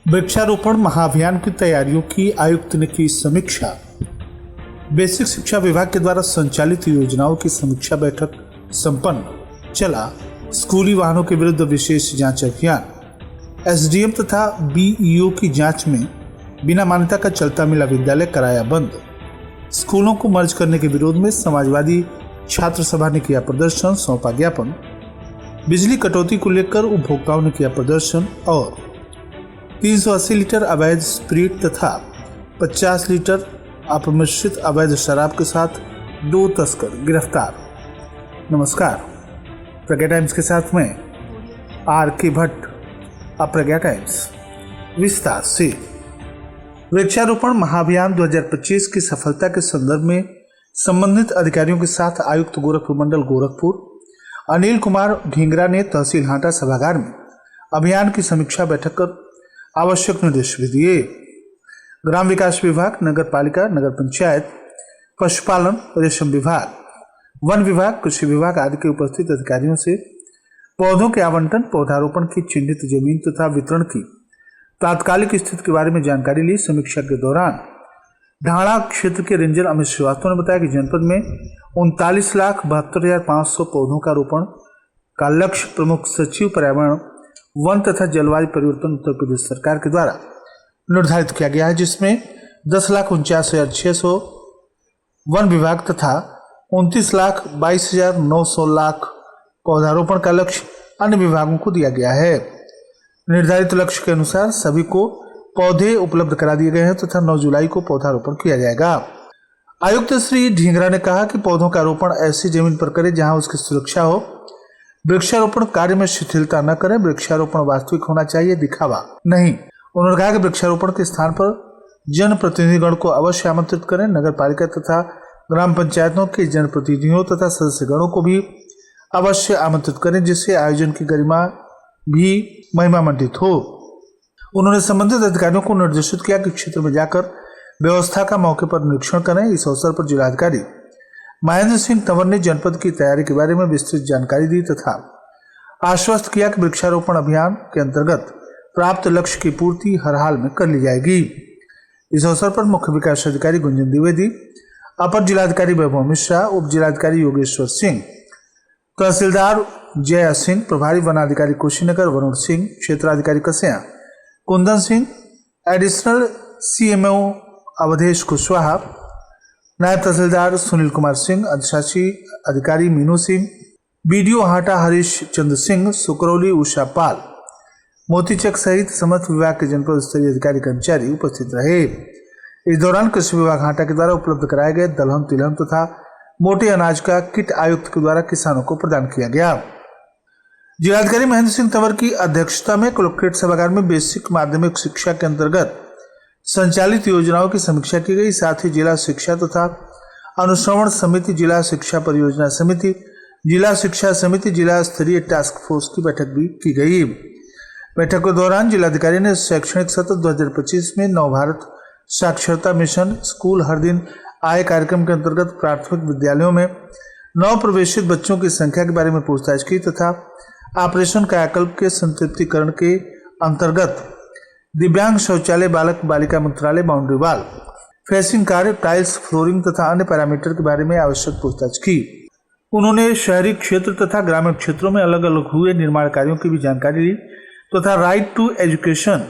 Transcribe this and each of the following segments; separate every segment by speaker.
Speaker 1: वृक्षारोपण महाअभियान की तैयारियों की आयुक्त ने की समीक्षा। बेसिक शिक्षा विभाग के द्वारा संचालित योजनाओं की समीक्षा बैठक संपन्न। चला स्कूली वाहनों के विरुद्ध विशेष जांच अभियान। एसडीएम तथा बीईओ की जांच में बिना मान्यता का चलता मिला विद्यालय कराया बंद। स्कूलों को मर्ज करने के विरोध में समाजवादी छात्र सभा ने किया प्रदर्शन, सौंपा ज्ञापन। बिजली कटौती को लेकर उपभोक्ताओं ने किया प्रदर्शन। और 380 लीटर अवैध स्प्रिट तथा 50 लीटर अपमिश्रित अवैध शराब के साथ 2 तस्कर गिरफ्तार। नमस्कार, प्रज्ञा टाइम्स के साथ में आर के भट्ट। अब प्रज्ञा टाइम्स विस्तार से। वृक्षारोपण महाअभियान 2025 की सफलता के संदर्भ में संबंधित अधिकारियों के साथ आयुक्त गोरखपुर मंडल गोरखपुर अनिल कुमार ढींगरा ने तहसील हाटा सभागार में अभियान की समीक्षा बैठक कर आवश्यक निर्देश भी दिए। ग्राम विकास विभाग, नगर पालिका, नगर पंचायत, पशुपालन, रेशम विभाग, वन विभाग, कृषि विभाग आदि के उपस्थित अधिकारियों से पौधों के आवंटन, पौधारोपण की चिन्हित जमीन तथा वितरण की तात्कालिक स्थिति के बारे में जानकारी ली। समीक्षा के दौरान ढाणा क्षेत्र के रेंजर अमित श्रीवास्तव ने बताया कि जनपद में 39,72,500 पौधों का रोपण का लक्ष्य प्रमुख सचिव पर्यावरण, वन तथा जलवायु परिवर्तन उत्तर प्रदेश सरकार के द्वारा निर्धारित किया गया है, जिसमें 10,49,600 वन विभाग तथा 29,22,900 पौधारोपण का लक्ष्य अन्य विभागों को दिया गया है। निर्धारित लक्ष्य के अनुसार सभी को पौधे उपलब्ध करा दिए गए हैं तथा 9 जुलाई को पौधारोपण किया जाएगा। आयुक्त श्री ढींगरा ने कहा कि पौधों का रोपण ऐसी जमीन पर करें जहां उसकी सुरक्षा हो। वृक्षारोपण कार्य में शिथिलता न करें। वृक्षारोपण वास्तविक होना चाहिए, दिखावा नहीं। उन्होंने कहा कि वृक्षारोपण के स्थान पर जनप्रतिनिधिगण को अवश्य आमंत्रित करें। नगर पालिका तथा ग्राम पंचायतों के जनप्रतिनिधियों तथा सदस्यगणों को भी अवश्य आमंत्रित करें, जिससे आयोजन की गरिमा भी महिमामंडित हो। उन्होंने संबंधित अधिकारियों को निर्देशित किया कि क्षेत्र में जाकर व्यवस्था का मौके पर निरीक्षण करें। इस अवसर पर जिलाधिकारी महेंद्र सिंह तंवर ने जनपद की तैयारी के बारे में विस्तृत जानकारी दी तथा आश्वस्त किया कि वृक्षारोपण अभियान के अंतर्गत प्राप्त लक्ष्य की पूर्ति हर हाल में कर ली जाएगी। इस अवसर पर मुख्य विकास अधिकारी गुंजन द्विवेदी, अपर जिलाधिकारी वैभव मिश्रा, उप जिलाधिकारी योगेश्वर सिंह, तहसीलदार जय सिंह, प्रभारी वनाधिकारी कुशीनगर वरुण सिंह, क्षेत्राधिकारी कसिया कुंदन सिंह, एडिशनल सीएमओ अवधेश कुशवाहा, नायब तहसीलदार सुनील कुमार सिंह, अधिशासी अधिकारी मीनू सिंह, बीडीओ हाटा हरीश चंद्र सिंह, सुकरौली उषा पाल, मोतीचक सहित समस्त विभाग के जनपद स्तरीय अधिकारी कर्मचारी उपस्थित रहे। इस दौरान कृषि विभाग हाटा के द्वारा उपलब्ध कराए गए दलहन, तिलहन तथा मोटे अनाज का किट आयुक्त के द्वारा किसानों को प्रदान किया गया। जिलाधिकारी महेंद्र सिंह तंवर की अध्यक्षता में कलेक्ट्रेट सभागार में बेसिक माध्यमिक शिक्षा के अंतर्गत संचालित योजनाओं की समीक्षा की गई। साथ ही जिला शिक्षा तथा अनुश्रवण समिति, जिला शिक्षा परियोजना समिति, जिला शिक्षा समिति, जिला स्तरीय टास्क फोर्स की बैठक भी की गई। बैठक के दौरान जिलाधिकारी ने शैक्षणिक सत्र 2025 में नव भारत साक्षरता मिशन स्कूल हर दिन आय कार्यक्रम के अंतर्गत प्राथमिक विद्यालयों में नव प्रवेशित बच्चों की संख्या के बारे में पूछताछ की तथा ऑपरेशन कायाकल्प के संतृप्तिकरण के अंतर्गत दिव्यांग शौचालय, बालक बालिका मंत्रालय, बाउंड्री वाल, फेसिंग कार्य, टाइल्स, फ्लोरिंग तथा अन्य पैरामीटर के बारे में आवश्यक पूछताछ की। उन्होंने शहरी क्षेत्र तथा ग्रामीण क्षेत्रों में अलग अलग हुए निर्माण कार्यों की भी जानकारी ली तथा राइट टू एजुकेशन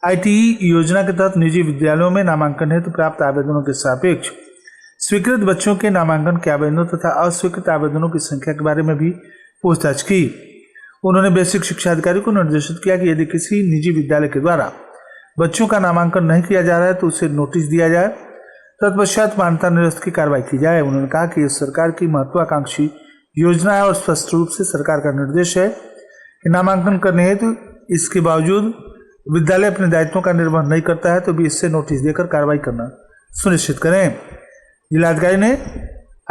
Speaker 1: ITE योजना के तहत निजी विद्यालयों में नामांकन हेतु प्राप्त आवेदनों के सापेक्ष स्वीकृत बच्चों के नामांकन के आवेदनों तथा अस्वीकृत आवेदनों की संख्या के बारे में भी पूछताछ की। उन्होंने बेसिक शिक्षा अधिकारी को निर्देशित किया कि यदि किसी निजी विद्यालय के द्वारा बच्चों का नामांकन नहीं किया जा रहा है तो उसे नोटिस दिया जाए, तत्पश्चात मान्यता निरस्त की कार्रवाई की जाए। उन्होंने कहा कि यह सरकार की महत्वाकांक्षी योजना है और स्पष्ट रूप से सरकार का निर्देश है कि नामांकन करने हेतु इसके बावजूद विद्यालय अपने दायित्वों का निर्वहन नहीं करता है तो भी इससे नोटिस देकर कार्रवाई करना सुनिश्चित करें। जिलाधिकारी ने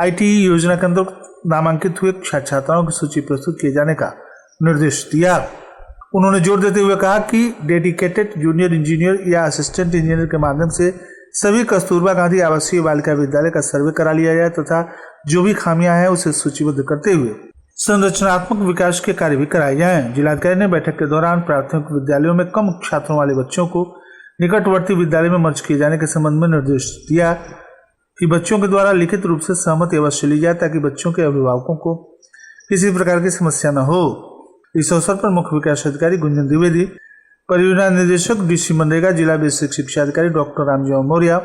Speaker 1: ITE योजना के अंतर्गत नामांकित हुए छात्राओं की सूची प्रस्तुत किए जाने का निर्देश दिया। उन्होंने जोर देते हुए कहा कि डेडिकेटेड जूनियर इंजीनियर या असिस्टेंट इंजीनियर के माध्यम से सभी कस्तूरबा गांधी आवासीय बालिका विद्यालय का सर्वे करा लिया जाए तथा जो भी खामियां हैं उसे सूचीबद्ध करते हुए संरचनात्मक विकास के कार्य भी कराए जाएं। जिलाधिकारी ने बैठक के दौरान प्राथमिक विद्यालयों में कम छात्रों वाले बच्चों को निकटवर्ती विद्यालय में मर्ज किए जाने के संबंध में निर्देश दिया कि बच्चों के द्वारा लिखित रूप से सहमति अवश्य ली जाए ताकि बच्चों के अभिभावकों को किसी प्रकार की समस्या न हो। इस अवसर पर मुख्य विकास अधिकारी गुंजन द्विवेदी, परियोजना निदेशक डीसी मनरेगा, जिला बेसिक शिक्षा अधिकारी डॉक्टर रामजीवन मौर्य,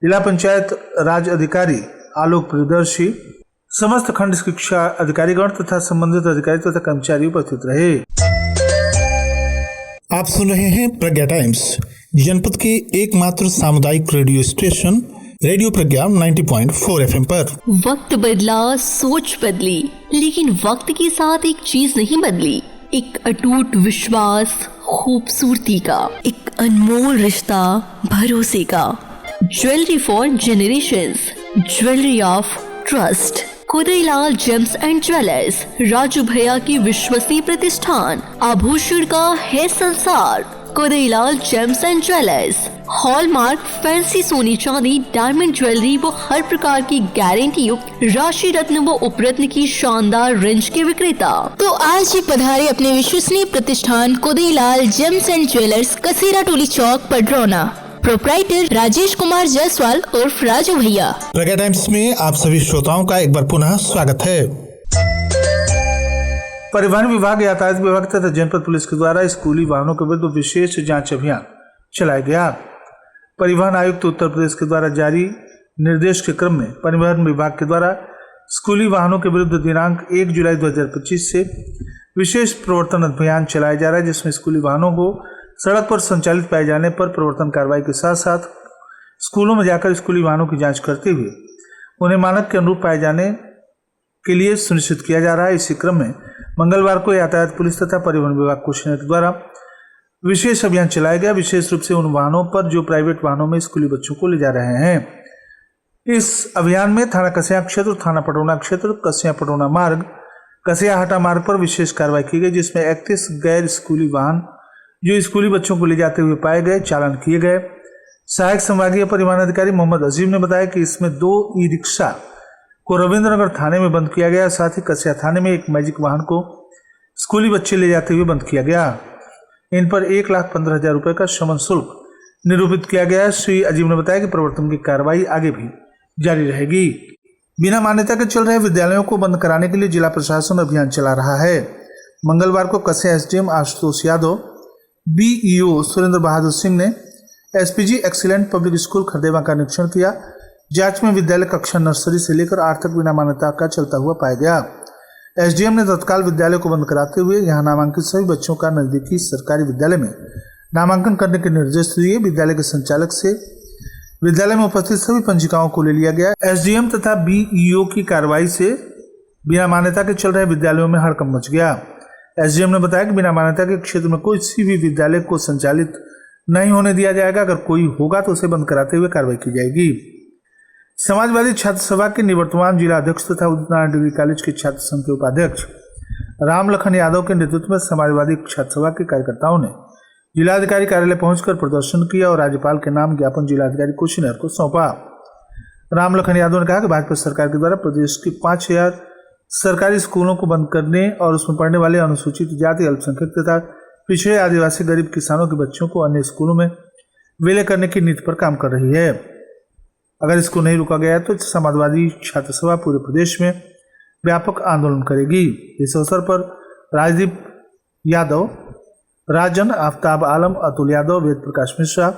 Speaker 1: जिला पंचायत राज अधिकारी आलोक प्रियदर्शी, समस्त खंड शिक्षा अधिकारीगण तथा संबंधित अधिकारी तथा कर्मचारी उपस्थित रहे।
Speaker 2: आप सुन रहे हैं प्रज्ञा टाइम्स, जनपद के एकमात्र सामुदायिक रेडियो स्टेशन रेडियो प्रज्ञा 90.4 FM पर।
Speaker 3: वक्त बदला, सोच बदली, लेकिन वक्त के साथ एक चीज नहीं बदली, एक अटूट विश्वास, खूबसूरती का, एक अनमोल रिश्ता, भरोसे का। Jewellery for generations, jewellery of trust. Kodailal gems and jewellers, Raju भैया की विश्वसनीय प्रतिष्ठान। आभूषण का है संसार। Kodailal gems and jewellers, hallmark, fancy सोने चांदी, डायमंड ज्वेलरी व हर प्रकार की गारंटी युक्त राशि रत्न व उपरत्न की शानदार रेंज के विक्रेता।
Speaker 4: तो आज ही पधारे अपने विश्वसनीय प्रतिष्ठान Kodailal gems and jewellers, Kasera Toli Chowk, Padrauna. Proprietor Rajesh Kumar Jaiswal उर्फ राजू भैया।
Speaker 2: प्रज्ञा टाइम्स में आप सभी श्रोताओं का एक बार पुनः स्वागत है।
Speaker 1: परिवहन विभाग, यातायात विभाग तथा जनपद पुलिस के द्वारा स्कूली वाहनों के विरुद्ध विशेष जांच अभियान चलाया गया। परिवहन आयुक्त उत्तर प्रदेश के द्वारा जारी निर्देश के क्रम में परिवहन विभाग के द्वारा स्कूली वाहनों के विरुद्ध दिनांक 1 जुलाई 2025 से विशेष प्रवर्तन अभियान चलाया जा रहा है, जिसमें स्कूली वाहनों को सड़क पर संचालित पाए जाने पर प्रवर्तन कार्रवाई के साथ साथ स्कूलों में जाकर स्कूली वाहनों की जांच करते हुए उन्हें मानक के अनुरूप पाए जाने के लिए सुनिश्चित किया जा रहा है। इसी क्रम में मंगलवार को यातायात पुलिस तथा परिवहन विभाग कुशीनगर के द्वारा विशेष अभियान चलाया गया, विशेष रूप से उन वाहनों पर जो प्राइवेट वाहनों में स्कूली बच्चों को ले जा रहे हैं। इस अभियान में थाना कसिया क्षेत्र, थाना पटौना क्षेत्र, कसिया पटौना मार्ग, कसिया हाटा मार्ग पर विशेष कार्रवाई की गई, जिसमें 31 गैर स्कूली वाहन जो स्कूली बच्चों को ले जाते हुए पाए गए, चालान किए गए। सहायक संभागीय परिवहन अधिकारी मोहम्मद अजीम ने बताया कि इसमें 2 ई रिक्शा को रविंद्रनगर थाने में बंद किया गया, साथ ही कसिया थाने में एक मैजिक वाहन को स्कूली बच्चे ले जाते हुए बंद किया गया। इन पर 1,15,000 रुपए का शमन शुल्क निरूपित किया गया। श्री अजीम ने बताया कि प्रवर्तन की कार्रवाई आगे भी जारी रहेगी। बिना मान्यता के चल रहे विद्यालयों को बंद कराने के लिए जिला प्रशासन अभियान चला रहा है। मंगलवार को कसिया एसडीएम आशुतोष यादव, बीईओ सुरेंद्र बहादुर सिंह ने एसपीजी एक्सीलेंट पब्लिक स्कूल खरदेवा का निरीक्षण किया। जांच में विद्यालय कक्षा नर्सरी से लेकर 8 तक बिना मान्यता का चलता हुआ पाया गया। एसडीएम ने तत्काल विद्यालय को बंद कराते हुए यहां नामांकित सभी बच्चों का नजदीकी सरकारी विद्यालय में नामांकन करने के निर्देश दिए। विद्यालय के संचालक से विद्यालय में उपस्थित सभी पंजिकाओं को ले लिया गया। एसडीएम तथा बीईओ की कार्रवाई से बिना मान्यता के चल रहे विद्यालयों में हड़कंप मच गया। एसडीएम ने बताया कि बिना मान्यता के क्षेत्र में कोई भी विद्यालय को संचालित नहीं होने दिया जाएगा। अगर कोई होगा तो उसे बंद कराते हुए कार्रवाई की जाएगी। समाजवादी छात्र सभा के निवर्तमान जिला अध्यक्ष तथा उदित नारायण डिग्री कॉलेज के छात्र संघ के उपाध्यक्ष राम लखन यादव के नेतृत्व में समाजवादी छात्र सभा के कार्यकर्ताओं ने जिलाधिकारी कार्यालय पहुंचकर प्रदर्शन किया और राज्यपाल के नाम ज्ञापन जिलाधिकारी कुशीनगर को सौंपा। राम लखन यादव ने कहा कि भाजपा सरकार के द्वारा प्रदेश के 5,000 सरकारी स्कूलों को बंद करने और उसमें पढ़ने वाले अनुसूचित जाति, अल्पसंख्यक तथा पिछड़े आदिवासी गरीब किसानों के बच्चों को अन्य स्कूलों में विलय करने की नीति पर काम कर रही है। अगर इसको नहीं रोका गया तो समाजवादी छात्र सभा पूरे प्रदेश में व्यापक आंदोलन करेगी। इस अवसर पर राजदीप यादव, राजन, आफ्ताब आलम, अतुल यादव, वेद प्रकाश मिश्रा,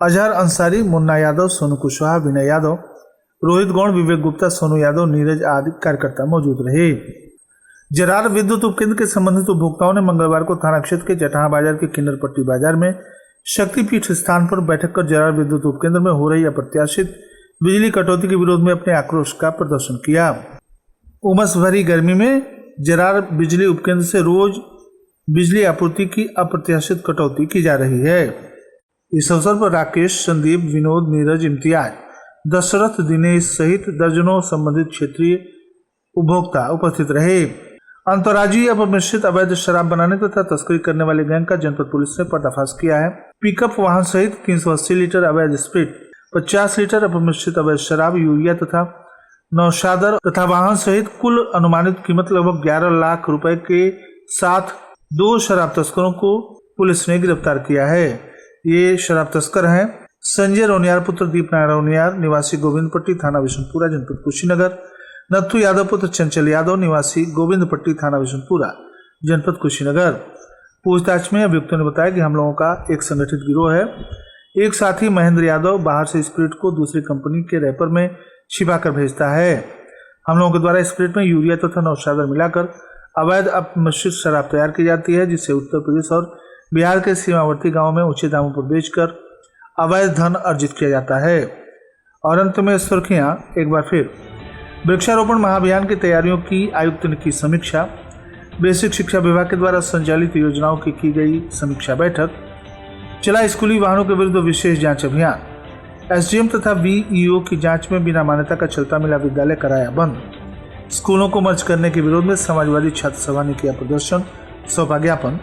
Speaker 1: अजहर अंसारी, मुन्ना यादव, सोनू कुशवाहा, विनय यादव, रोहित गौड़, विवेक गुप्ता, सोनू यादव, नीरज आदि कार्यकर्ता मौजूद रहे। जरार विद्युत उपकेंद्र के संबंधित उपभोक्ताओं ने मंगलवार को थाना क्षेत्र के जटाहा बाजार के किन्नरपट्टी बाजार में शक्तिपीठ स्थान पर बैठक कर जरार विद्युत उपकेंद्र में हो रही अप्रत्याशित बिजली कटौती के विरोध में अपने आक्रोश का प्रदर्शन किया। उमस भरी गर्मी में जरार बिजली उपकेंद्र से रोज बिजली आपूर्ति की अप्रत्याशित कटौती की जा रही है। इस अवसर पर राकेश, संदीप, विनोद, नीरज, इम्तियाज, दशरथ, दिनेश सहित दर्जनों संबंधित क्षेत्रीय उपभोक्ता उपस्थित रहे। अंतर्राज्यीय अपमिश्रित अवैध शराब बनाने तथा तस्करी करने वाले गैंग का जनपद पुलिस ने पर्दाफाश किया है। पिकअप वाहन सहित 380 लीटर अवैध स्प्रिट, 50 लीटर अपमिश्रित अवैध शराब, यूरिया तथा नौशादर तथा वाहन सहित कुल अनुमानित कीमत लगभग 11 लाख रुपए के साथ 2 शराब तस्करों को पुलिस ने गिरफ्तार किया है। ये शराब तस्कर हैं संजय रोनियार पुत्र दीप नारायण रोनियार निवासी गोविंदपट्टी थाना विशुनपुरा जनपद कुशीनगर, नथु यादव पुत्र चंचल यादव निवासी गोविंदपट्टी थाना विशुनपुरा जनपद कुशीनगर। पूछताछ में अभियुक्तों ने बताया कि हम लोगों का एक संगठित गिरोह है। एक साथी महेंद्र यादव बाहर से स्प्रिट को दूसरी कंपनी के रैपर में छिपा कर भेजता है। हम लोगों के द्वारा स्प्रिट में यूरिया तथा नौशादर मिलाकर अवैध अपमिश्रित शराब तैयार की जाती है, जिसे उत्तर प्रदेश और बिहार के सीमावर्ती गांवों में ऊंचे दामों पर बेचकर अवैध धन अर्जित किया जाता है। और अंत में सुर्खियां एक बार फिर। वृक्षारोपण महाअभियान की तैयारियों की आयुक्त ने की समीक्षा। बेसिक शिक्षा विभाग के द्वारा संचालित योजनाओं की गई समीक्षा बैठक। चला स्कूली वाहनों के विरुद्ध विशेष जांच अभियान। एसडीएम तथा वीईओ की जांच में बिना मान्यता का चलता मिला विद्यालय कराया बंद। स्कूलों को मर्ज करने के विरोध में समाजवादी छात्र सभा ने किया प्रदर्शन, सौंपा ज्ञापन।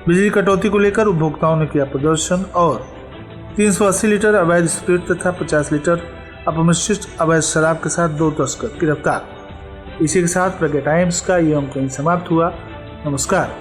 Speaker 1: बिजली कटौती को लेकर उपभोक्ताओं ने किया प्रदर्शन। और 380 लीटर अवैध स्प्रिट तथा 50 लीटर अपमिश्रित अवैध शराब के साथ 2 तस्कर गिरफ्तार। इसी के साथ प्रज्ञा टाइम्स का ये अंक समाप्त हुआ। नमस्कार।